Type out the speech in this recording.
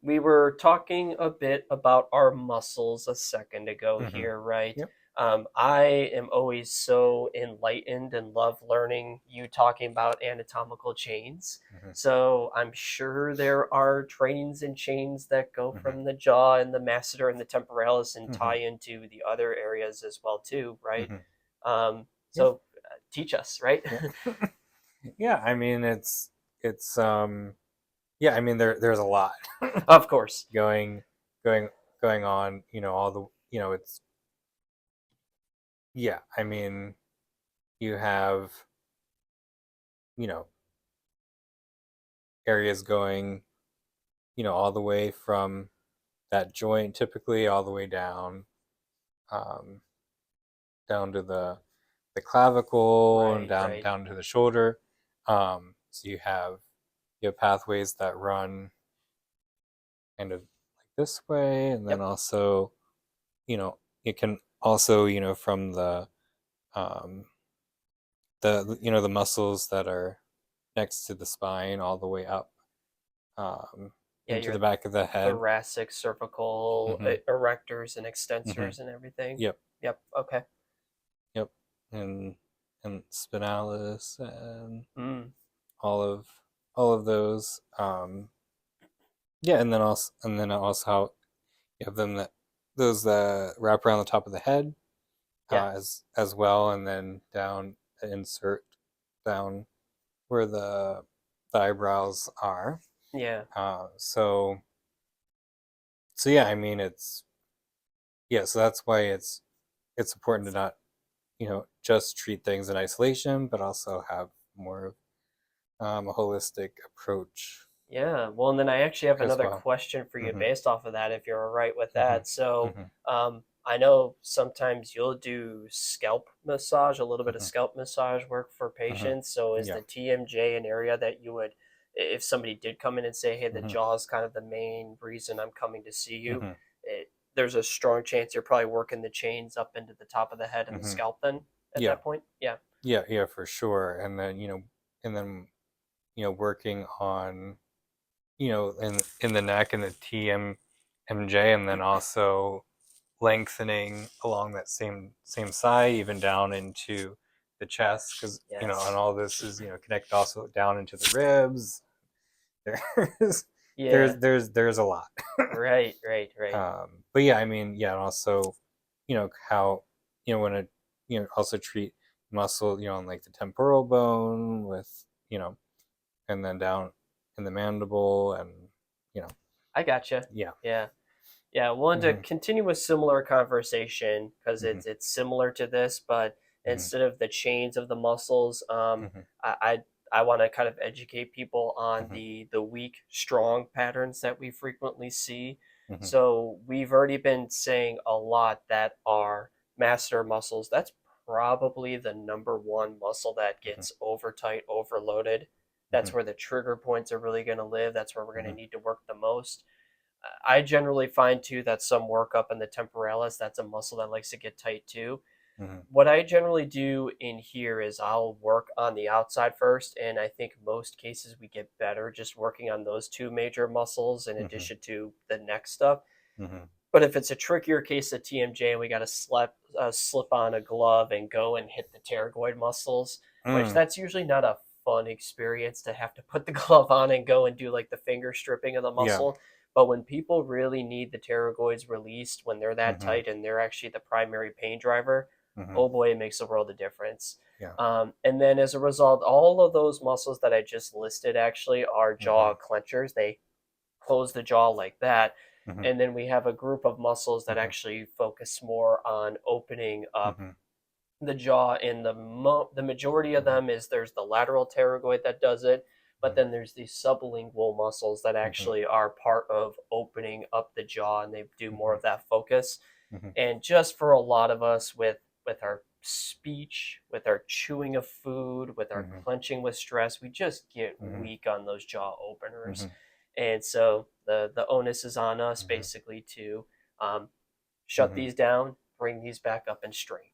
We were talking a bit about our muscles a second ago Hmm. here, right? Yep. I am always so enlightened and love learning you talking about anatomical chains. Hmm. So I'm sure there are trains and chains that go Hmm. from the jaw and the masseter and the temporalis and Hmm. tie into the other areas as well too, right? Hmm. Yep. So teach us, right? Yeah. Yeah. I mean, it's yeah. I mean, there's a lot Of course. going going going on. All the it's yeah. I mean, you have you know areas going all the way from that joint typically all the way um, down to the clavicle and Right, down right. down to the shoulder. So you have pathways that run kind of like this way, and then Yep. also it can also from um, the muscles that are next to the spine all the way up Yeah, into your the back of the head. thoracic, cervical, Hmm. erectors and Hmm. extensors and everything. Yep. Yep. Okay. Yep. And spinalis and Mm. all of all of those. Yeah, and then also how you have them that those that wrap around the top of the head Yeah. as well, and then down insert down where the eyebrows are. Yeah. So yeah, I mean yeah, so that's why it's important to not just treat things in isolation, but also have more of a holistic approach Yeah. Well, and then I actually have as another well. question for you Hmm. based off of that, if you're all right with Hmm. that. So, Hmm. I know sometimes you'll do scalp massage, a little bit of Hmm. scalp massage work for Hmm. patients. So, is Yeah. the TMJ an area that you would, if somebody did come in and say, hey, the Hmm. jaw is kind of the main reason I'm coming to see you, Hmm. there's a strong chance you're probably working the chains up into the top of the head and the Hmm. scalp then at Yeah. that point? Yeah. Yeah, for sure. And then working on in the neck and the TMJ, and then also lengthening along that same side, even down into the chest, because and Yes. all this is connected also down into the ribs. There's Yeah. there's a lot. Right, right, right. But yeah, I mean, yeah, and also how when it also treat muscle on like the temporal bone with and then down in the mandible and you know I gotcha. yeah. Yeah. Yeah, I wanted to Hmm. continue a similar conversation because Hmm. it's similar to this, but Hmm. instead of the chains of the muscles, Hmm. I want to kind of educate people on Hmm. the weak strong patterns that we frequently see. Hmm. So we've already been saying a lot that are masseter muscles. That's probably the number one muscle that Hmm. gets over tight, overloaded. Hmm. That's where the trigger points are really going to live. That's where we're going to Hmm. need to work the most. I generally find too that some work up in the temporalis, that's a muscle that likes to get tight too. Hmm. What I generally do in here is I'll work on the outside first, and I think most cases we get better just working on those two major muscles in Hmm. addition to the neck stuff. Hmm. But if it's a trickier case of TMJ and we got to slip on a glove and go and hit the pterygoid muscles, which Mm. that's usually not a fun experience to have to put the glove on and go and do like the finger stripping of the Yeah. muscle. But when people really need the pterygoids released when they're that Hmm. tight and they're actually the primary pain driver, Hmm. oh boy, it makes a world of difference. Yeah. And then as a result, all of those muscles that I just listed actually are jaw Hmm. clenchers. They close the jaw like that. Hmm. And then we have a group of muscles that Hmm. actually focus more on opening up Hmm. the jaw. And the majority of Hmm. them is there's the lateral pterygoid that does it, but then there's these sublingual muscles that Hmm. actually are part of opening up the jaw, and they do more Hmm. of that focus. Hmm. And just for a lot of us with our speech, with our chewing of food, with our Hmm. clenching with stress, we just get Hmm. weak on those jaw openers. Hmm. And so the onus is on us Hmm. basically to shut Hmm. these down, bring these back up, and straighten.